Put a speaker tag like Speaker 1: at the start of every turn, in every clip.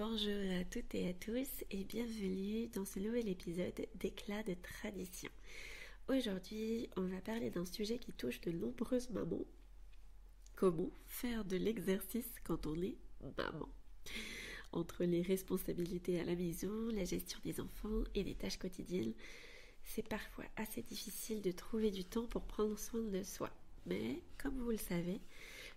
Speaker 1: Bonjour à toutes et à tous et bienvenue dans ce nouvel épisode d'Éclat de tradition. Aujourd'hui, on va parler d'un sujet qui touche de nombreuses mamans. Comment faire de l'exercice quand on est maman? Entre les responsabilités à la maison, la gestion des enfants et des tâches quotidiennes, c'est parfois assez difficile de trouver du temps pour prendre soin de soi. Mais, comme vous le savez,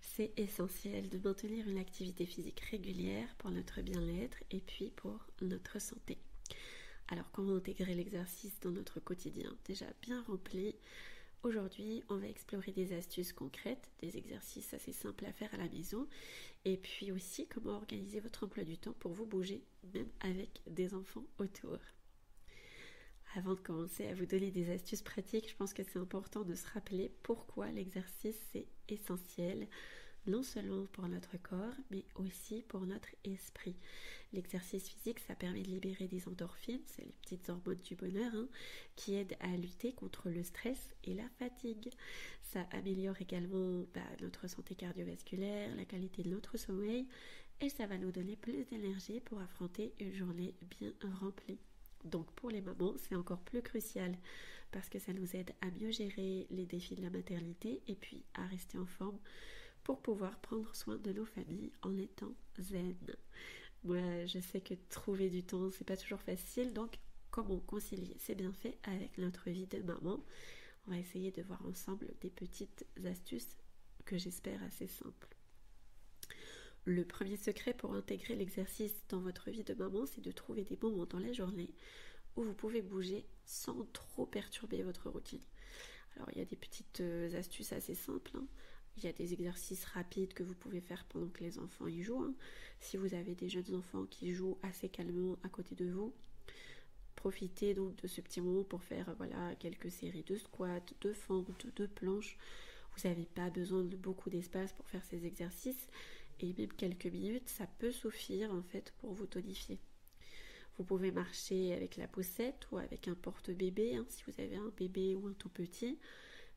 Speaker 1: c'est essentiel de maintenir une activité physique régulière pour notre bien-être et puis pour notre santé. Alors, comment intégrer l'exercice dans notre quotidien déjà bien rempli? Aujourd'hui, on va explorer des astuces concrètes, des exercices assez simples à faire à la maison, et puis aussi comment organiser votre emploi du temps pour vous bouger, même avec des enfants autour. Avant de commencer à vous donner des astuces pratiques, je pense que c'est important de se rappeler pourquoi l'exercice c'est essentiel, non seulement pour notre corps, mais aussi pour notre esprit. L'exercice physique, ça permet de libérer des endorphines, c'est les petites hormones du bonheur, qui aident à lutter contre le stress et la fatigue. Ça améliore également notre santé cardiovasculaire, la qualité de notre sommeil, et ça va nous donner plus d'énergie pour affronter une journée bien remplie. Donc pour les mamans, c'est encore plus crucial parce que ça nous aide à mieux gérer les défis de la maternité et puis à rester en forme pour pouvoir prendre soin de nos familles en étant zen. Moi, je sais que trouver du temps, c'est pas toujours facile, donc comment concilier ces bienfaits avec notre vie de maman? On va essayer de voir ensemble des petites astuces que j'espère assez simples. Le premier secret pour intégrer l'exercice dans votre vie de maman, c'est de trouver des moments dans la journée où vous pouvez bouger sans trop perturber votre routine. Alors il y a des petites astuces assez simples. Il y a des exercices rapides que vous pouvez faire pendant que les enfants y jouent. Si vous avez des jeunes enfants qui jouent assez calmement à côté de vous, profitez donc de ce petit moment pour faire quelques séries de squats, de fentes, de planches. Vous n'avez pas besoin de beaucoup d'espace pour faire ces exercices. Et même quelques minutes, ça peut suffire en fait pour vous tonifier. Vous pouvez marcher avec la poussette ou avec un porte-bébé, si vous avez un bébé ou un tout petit.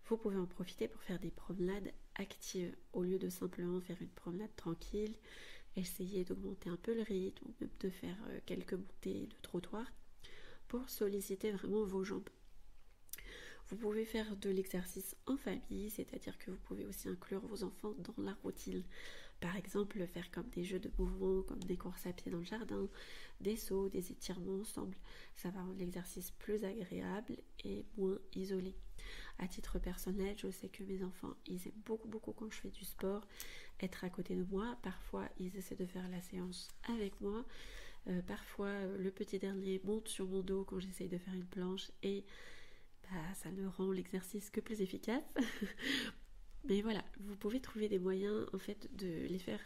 Speaker 1: Vous pouvez en profiter pour faire des promenades actives au lieu de simplement faire une promenade tranquille. Essayez d'augmenter un peu le rythme ou même de faire quelques montées de trottoir pour solliciter vraiment vos jambes. Vous pouvez faire de l'exercice en famille, c'est-à-dire que vous pouvez aussi inclure vos enfants dans la routine. Par exemple, faire comme des jeux de mouvement, comme des courses à pied dans le jardin, des sauts, des étirements ensemble. Ça va rendre l'exercice plus agréable et moins isolé. À titre personnel, je sais que mes enfants, ils aiment beaucoup quand je fais du sport, être à côté de moi. Parfois, ils essaient de faire la séance avec moi. Parfois, le petit dernier monte sur mon dos quand j'essaye de faire une planche et ça ne rend l'exercice que plus efficace. Mais voilà, vous pouvez trouver des moyens en fait de les faire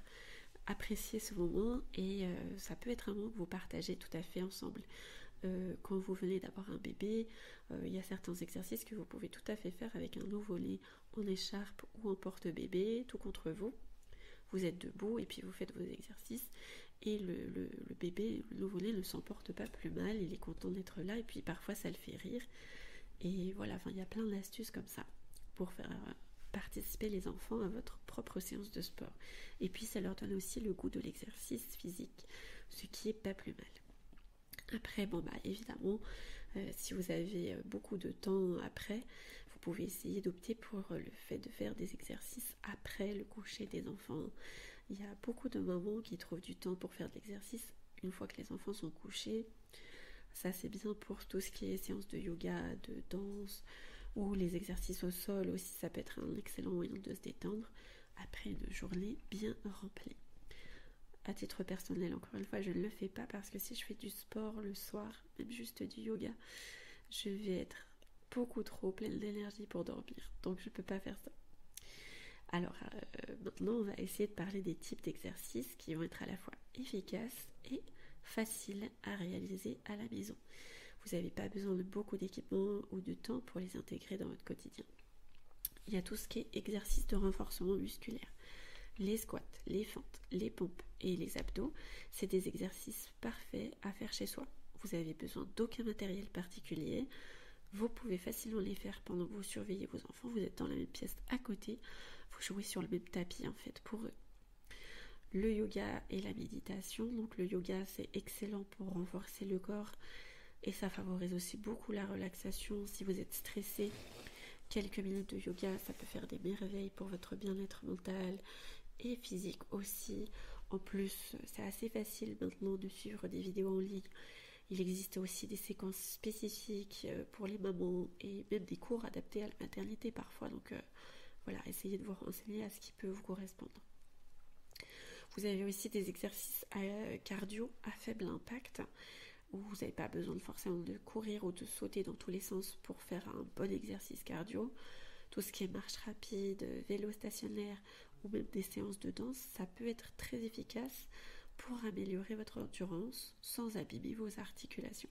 Speaker 1: apprécier ce moment et ça peut être un moment que vous partagez tout à fait ensemble. Quand vous venez d'avoir un bébé, il y a certains exercices que vous pouvez tout à fait faire avec un nouveau-né en écharpe ou en porte-bébé, tout contre vous. Vous êtes debout et puis vous faites vos exercices et le bébé, le nouveau-né ne s'en porte pas plus mal, il est content d'être là et puis parfois ça le fait rire. Et voilà, il y a plein d'astuces comme ça pour faire participer les enfants à votre propre séance de sport. Et puis ça leur donne aussi le goût de l'exercice physique, ce qui est pas plus mal. Après, évidemment, si vous avez beaucoup de temps après, vous pouvez essayer d'opter pour le fait de faire des exercices après le coucher des enfants. Il y a beaucoup de mamans qui trouvent du temps pour faire de l'exercice une fois que les enfants sont couchés. Ça, c'est bien pour tout ce qui est séance de yoga, de danse, ou les exercices au sol aussi. Ça peut être un excellent moyen de se détendre après une journée bien remplie. À titre personnel, encore une fois, je ne le fais pas parce que si je fais du sport le soir, même juste du yoga, je vais être beaucoup trop pleine d'énergie pour dormir. Donc, je ne peux pas faire ça. Alors, maintenant, on va essayer de parler des types d'exercices qui vont être à la fois efficaces et faciles à réaliser à la maison. Vous n'avez pas besoin de beaucoup d'équipement ou de temps pour les intégrer dans votre quotidien. Il y a tout ce qui est exercice de renforcement musculaire. Les squats, les fentes, les pompes et les abdos, c'est des exercices parfaits à faire chez soi. Vous n'avez besoin d'aucun matériel particulier. Vous pouvez facilement les faire pendant que vous surveillez vos enfants. Vous êtes dans la même pièce à côté. Vous jouez sur le même tapis en fait pour eux. le yoga et la méditation. Donc le yoga, c'est excellent pour renforcer le corps et ça favorise aussi beaucoup la relaxation. Si vous êtes stressé, quelques minutes de yoga, ça peut faire des merveilles pour votre bien-être mental et physique aussi. En plus, c'est assez facile maintenant de suivre des vidéos en ligne. Il existe aussi des séquences spécifiques pour les mamans et même des cours adaptés à la maternité parfois. Donc voilà, essayez de vous renseigner à ce qui peut vous correspondre. Vous avez aussi des exercices cardio à faible impact où vous n'avez pas besoin forcément de courir ou de sauter dans tous les sens pour faire un bon exercice cardio. Tout ce qui est marche rapide, vélo stationnaire ou même des séances de danse, ça peut être très efficace pour améliorer votre endurance sans abîmer vos articulations.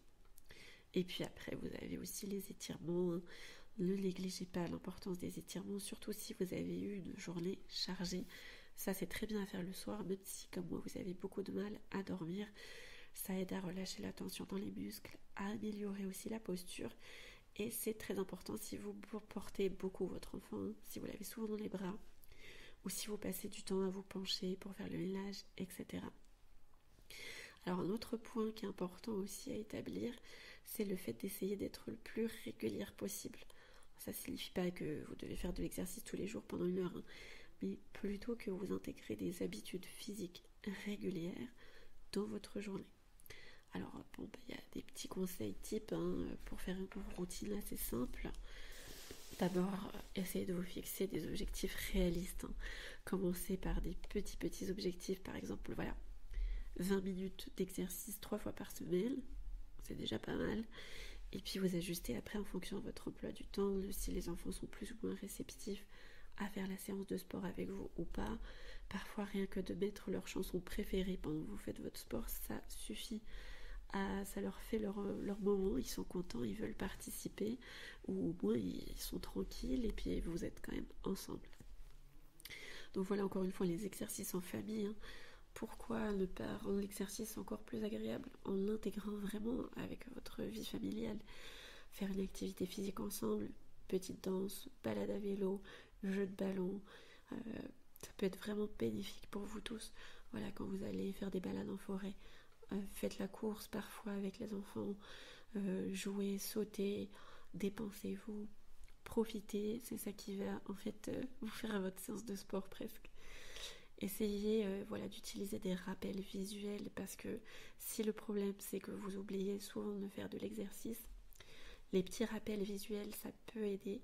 Speaker 1: Et puis après, vous avez aussi les étirements. Ne négligez pas l'importance des étirements, surtout si vous avez eu une journée chargée. Ça, c'est très bien à faire le soir, même si, comme moi, vous avez beaucoup de mal à dormir. Ça aide à relâcher la tension dans les muscles, à améliorer aussi la posture. Et c'est très important si vous portez beaucoup votre enfant, si vous l'avez souvent dans les bras, ou si vous passez du temps à vous pencher pour faire le ménage, etc. Alors un autre point qui est important aussi à établir, c'est le fait d'essayer d'être le plus régulière possible. Ça ne signifie pas que vous devez faire de l'exercice tous les jours pendant 1 heure, mais plutôt que vous intégrez des habitudes physiques régulières dans votre journée. Alors bon, y a des petits conseils types pour faire une routine assez simple. D'abord, essayez de vous fixer des objectifs réalistes. Commencez par des petits objectifs, par exemple, 20 minutes d'exercice 3 fois par semaine, c'est déjà pas mal. Et puis vous ajustez après en fonction de votre emploi du temps, si les enfants sont plus ou moins réceptifs à faire la séance de sport avec vous ou pas. Parfois rien que de mettre leur chanson préférée pendant que vous faites votre sport, ça suffit. Ça leur fait leur moment, ils sont contents, ils veulent participer, ou au moins ils sont tranquilles et puis vous êtes quand même ensemble. Donc voilà, encore une fois, les exercices en famille. Pourquoi ne pas rendre l'exercice encore plus agréable en l'intégrant vraiment avec votre vie familiale? Faire une activité physique ensemble, petite danse, balade à vélo, jeu de ballon, ça peut être vraiment bénéfique pour vous tous. Voilà, quand vous allez faire des balades en forêt, faites la course parfois avec les enfants, jouez, sautez, dépensez-vous, profitez, c'est ça qui va en fait vous faire votre séance de sport presque. Essayez d'utiliser des rappels visuels parce que si le problème c'est que vous oubliez souvent de faire de l'exercice, les petits rappels visuels ça peut aider.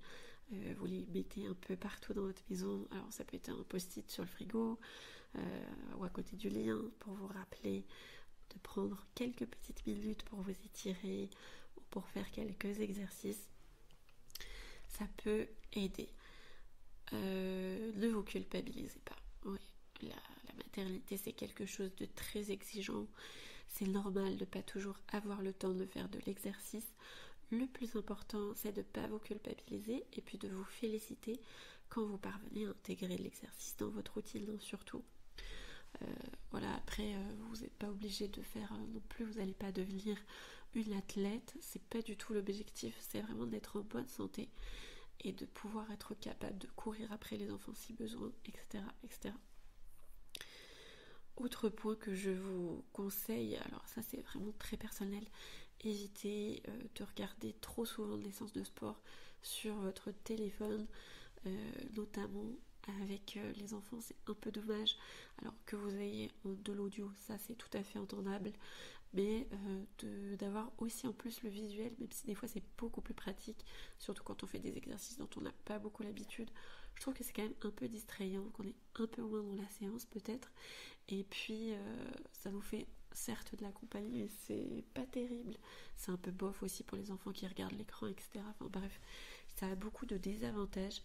Speaker 1: Vous les mettez un peu partout dans votre maison. Alors ça peut être un post-it sur le frigo ou à côté du lit pour vous rappeler de prendre quelques petites minutes pour vous étirer ou pour faire quelques exercices. Ça peut aider. Ne vous culpabilisez pas. Oui, la maternité c'est quelque chose de très exigeant. C'est normal de ne pas toujours avoir le temps de faire de l'exercice. Le plus important, c'est de ne pas vous culpabiliser et puis de vous féliciter quand vous parvenez à intégrer l'exercice dans votre routine, surtout. Après, vous n'êtes pas obligé de faire non plus, vous n'allez pas devenir une athlète. C'est pas du tout l'objectif, c'est vraiment d'être en bonne santé et de pouvoir être capable de courir après les enfants si besoin, etc., etc. Autre point que je vous conseille, alors ça c'est vraiment très personnel, évitez de regarder trop souvent des séances de sport sur votre téléphone, notamment avec les enfants, c'est un peu dommage. Alors que vous ayez de l'audio, ça c'est tout à fait entendable, mais d'avoir aussi en plus le visuel, même si des fois c'est beaucoup plus pratique, surtout quand on fait des exercices dont on n'a pas beaucoup l'habitude. Je trouve que c'est quand même un peu distrayant, qu'on est un peu moins dans la séance peut-être, et puis ça vous fait certes de la compagnie, mais c'est pas terrible. C'est un peu bof aussi pour les enfants qui regardent l'écran, etc. Enfin bref, ça a beaucoup de désavantages.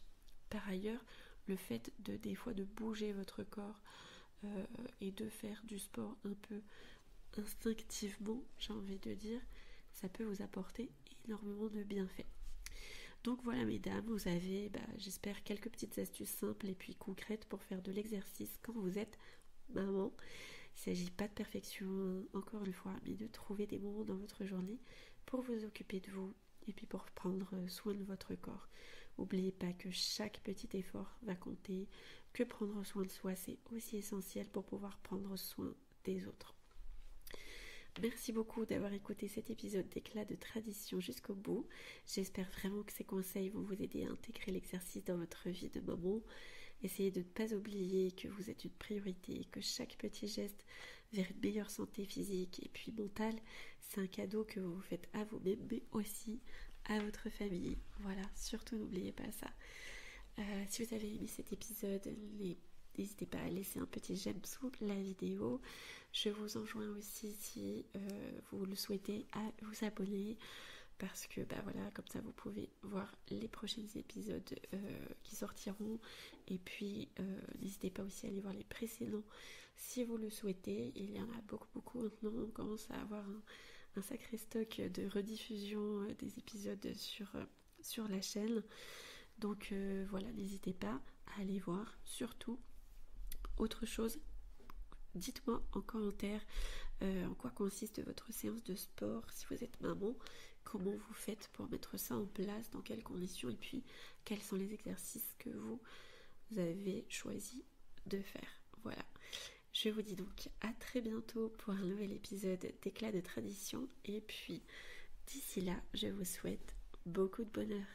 Speaker 1: Par ailleurs, le fait des fois de bouger votre corps et de faire du sport un peu instinctivement, j'ai envie de dire, ça peut vous apporter énormément de bienfaits. Donc voilà mesdames, vous avez, j'espère, quelques petites astuces simples et puis concrètes pour faire de l'exercice quand vous êtes maman. Il ne s'agit pas de perfection, encore une fois, mais de trouver des moments dans votre journée pour vous occuper de vous et puis pour prendre soin de votre corps. N'oubliez pas que chaque petit effort va compter, que prendre soin de soi, c'est aussi essentiel pour pouvoir prendre soin des autres. Merci beaucoup d'avoir écouté cet épisode d'Éclat de tradition jusqu'au bout. J'espère vraiment que ces conseils vont vous aider à intégrer l'exercice dans votre vie de maman. Essayez de ne pas oublier que vous êtes une priorité, que chaque petit geste vers une meilleure santé physique et puis mentale, c'est un cadeau que vous faites à vous-même, mais aussi à votre famille. Voilà, surtout n'oubliez pas ça. Si vous avez aimé cet épisode, n'hésitez pas à laisser un petit j'aime sous la vidéo. Je vous enjoins aussi, si vous le souhaitez, à vous abonner, parce que voilà, comme ça vous pouvez voir les prochains épisodes qui sortiront. Et puis n'hésitez pas aussi à aller voir les précédents si vous le souhaitez. Il y en a beaucoup maintenant. On commence à avoir un sacré stock de rediffusion des épisodes sur la chaîne. Donc voilà, n'hésitez pas à aller voir. Surtout, autre chose, dites-moi en commentaire en quoi consiste votre séance de sport si vous êtes maman, comment vous faites pour mettre ça en place, dans quelles conditions, et puis quels sont les exercices que vous avez choisi de faire. Voilà, je vous dis donc à très bientôt pour un nouvel épisode d'Éclat de tradition, et puis d'ici là, je vous souhaite beaucoup de bonheur.